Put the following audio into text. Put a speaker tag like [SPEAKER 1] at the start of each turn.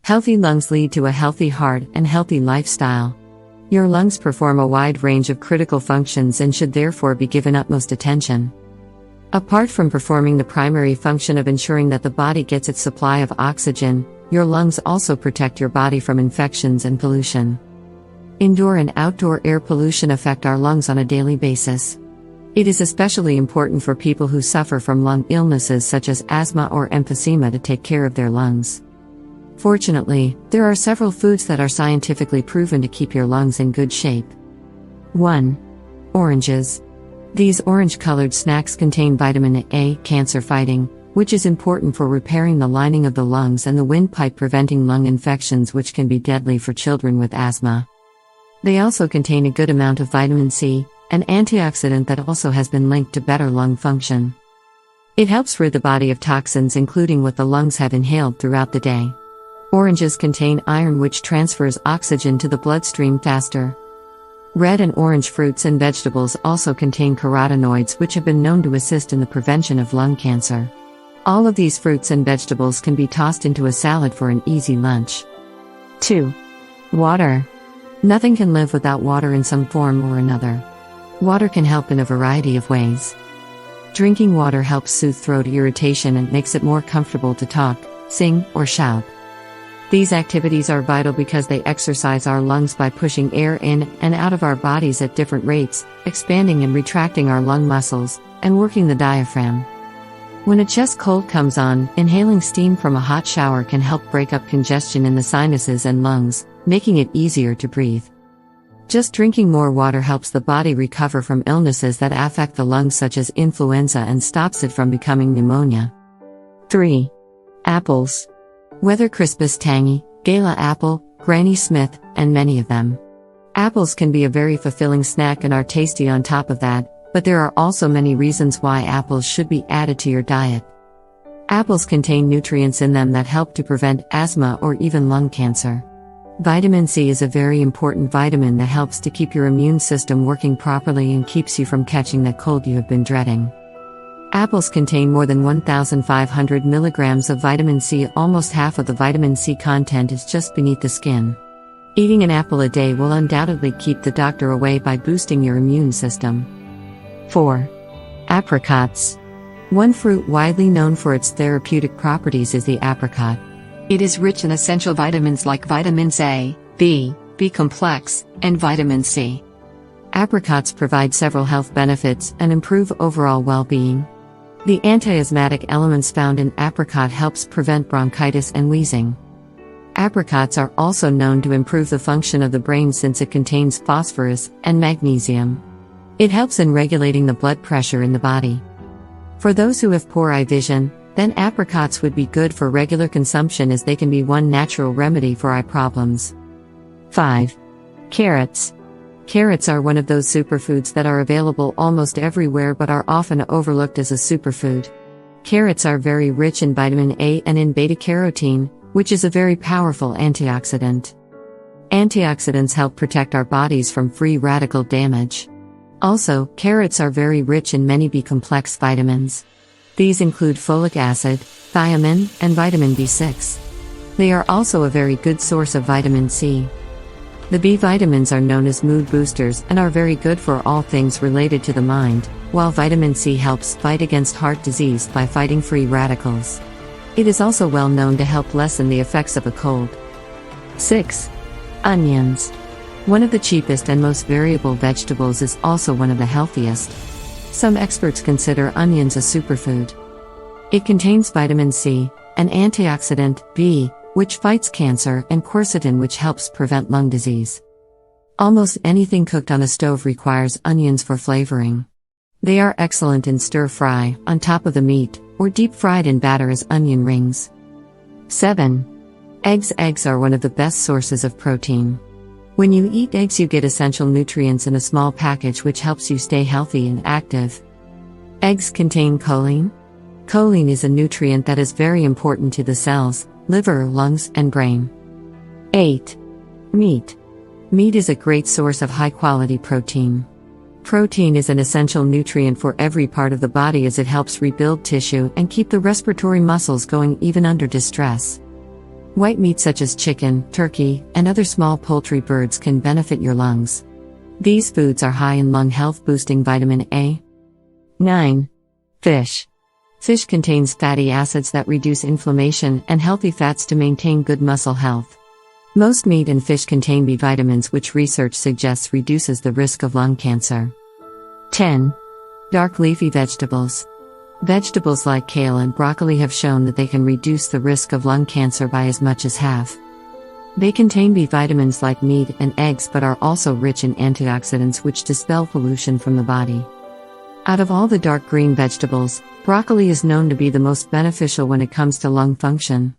[SPEAKER 1] Healthy lungs lead to a healthy heart and healthy lifestyle. Your lungs perform a wide range of critical functions and should therefore be given utmost attention. Apart from performing the primary function of ensuring that the body gets its supply of oxygen, your lungs also protect your body from infections and pollution. Indoor and outdoor air pollution affect our lungs on a daily basis. It is especially important for people who suffer from lung illnesses such as asthma or emphysema to take care of their lungs. Fortunately, there are several foods that are scientifically proven to keep your lungs in good shape. 1. Oranges. These orange-colored snacks contain vitamin A, cancer-fighting, which is important for repairing the lining of the lungs and the windpipe, preventing lung infections which can be deadly for children with asthma. They also contain a good amount of vitamin C, an antioxidant that also has been linked to better lung function. It helps rid the body of toxins, including what the lungs have inhaled throughout the day. Oranges contain iron, which transfers oxygen to the bloodstream faster. Red and orange fruits and vegetables also contain carotenoids, which have been known to assist in the prevention of lung cancer. All of these fruits and vegetables can be tossed into a salad for an easy lunch. 2. Water. Nothing can live without water in some form or another. Water can help in a variety of ways. Drinking water helps soothe throat irritation and makes it more comfortable to talk, sing, or shout. These activities are vital because they exercise our lungs by pushing air in and out of our bodies at different rates, expanding and retracting our lung muscles, and working the diaphragm. When a chest cold comes on, inhaling steam from a hot shower can help break up congestion in the sinuses and lungs, making it easier to breathe. Just drinking more water helps the body recover from illnesses that affect the lungs such as influenza and stops it from becoming pneumonia. 3. Apples. Whether Crispus tangy, Gala apple, Granny Smith, and many of them. Apples can be a very fulfilling snack and are tasty on top of that, but there are also many reasons why apples should be added to your diet. Apples contain nutrients in them that help to prevent asthma or even lung cancer. Vitamin C is a very important vitamin that helps to keep your immune system working properly and keeps you from catching that cold you have been dreading. Apples contain more than 1,500 milligrams of vitamin C. Almost half of the vitamin C content is just beneath the skin. Eating an apple a day will undoubtedly keep the doctor away by boosting your immune system. 4. Apricots. One fruit widely known for its therapeutic properties is the apricot. It is rich in essential vitamins like vitamins A, B, B complex, and vitamin C. Apricots provide several health benefits and improve overall well-being. The anti-asthmatic elements found in apricot helps prevent bronchitis and wheezing. Apricots are also known to improve the function of the brain since it contains phosphorus and magnesium. It helps in regulating the blood pressure in the body. For those who have poor eye vision, then apricots would be good for regular consumption as they can be one natural remedy for eye problems. 5. Carrots. Carrots are one of those superfoods that are available almost everywhere but are often overlooked as a superfood. Carrots are very rich in vitamin A and in beta-carotene, which is a very powerful antioxidant. Antioxidants help protect our bodies from free radical damage. Also, carrots are very rich in many B-complex vitamins. These include folic acid, thiamine, and vitamin B6. They are also a very good source of vitamin C. The B vitamins are known as mood boosters and are very good for all things related to the mind, while vitamin C helps fight against heart disease by fighting free radicals. It is also well known to help lessen the effects of a cold. 6. Onions. One of the cheapest and most variable vegetables is also one of the healthiest. Some experts consider onions a superfood. It contains vitamin C, an antioxidant, B, which fights cancer, and quercetin, which helps prevent lung disease. Almost anything cooked on a stove requires onions for flavoring. They are excellent in stir-fry, on top of the meat, or deep-fried in batter as onion rings. 7. Eggs. Eggs are one of the best sources of protein. When you eat eggs, you get essential nutrients in a small package, which helps you stay healthy and active. Eggs contain choline. Choline is a nutrient that is very important to the cells, liver, lungs, and brain. 8. Meat. Meat is a great source of high-quality protein. Protein is an essential nutrient for every part of the body as it helps rebuild tissue and keep the respiratory muscles going even under distress. White meat such as chicken, turkey, and other small poultry birds can benefit your lungs. These foods are high in lung health boosting vitamin A. 9. Fish. Fish contains fatty acids that reduce inflammation and healthy fats to maintain good muscle health. Most meat and fish contain B vitamins, which research suggests reduces the risk of lung cancer. 10. Dark leafy vegetables. Vegetables like kale and broccoli have shown that they can reduce the risk of lung cancer by as much as half. They contain B vitamins like meat and eggs but are also rich in antioxidants which dispel pollution from the body. Out of all the dark green vegetables, broccoli is known to be the most beneficial when it comes to lung function.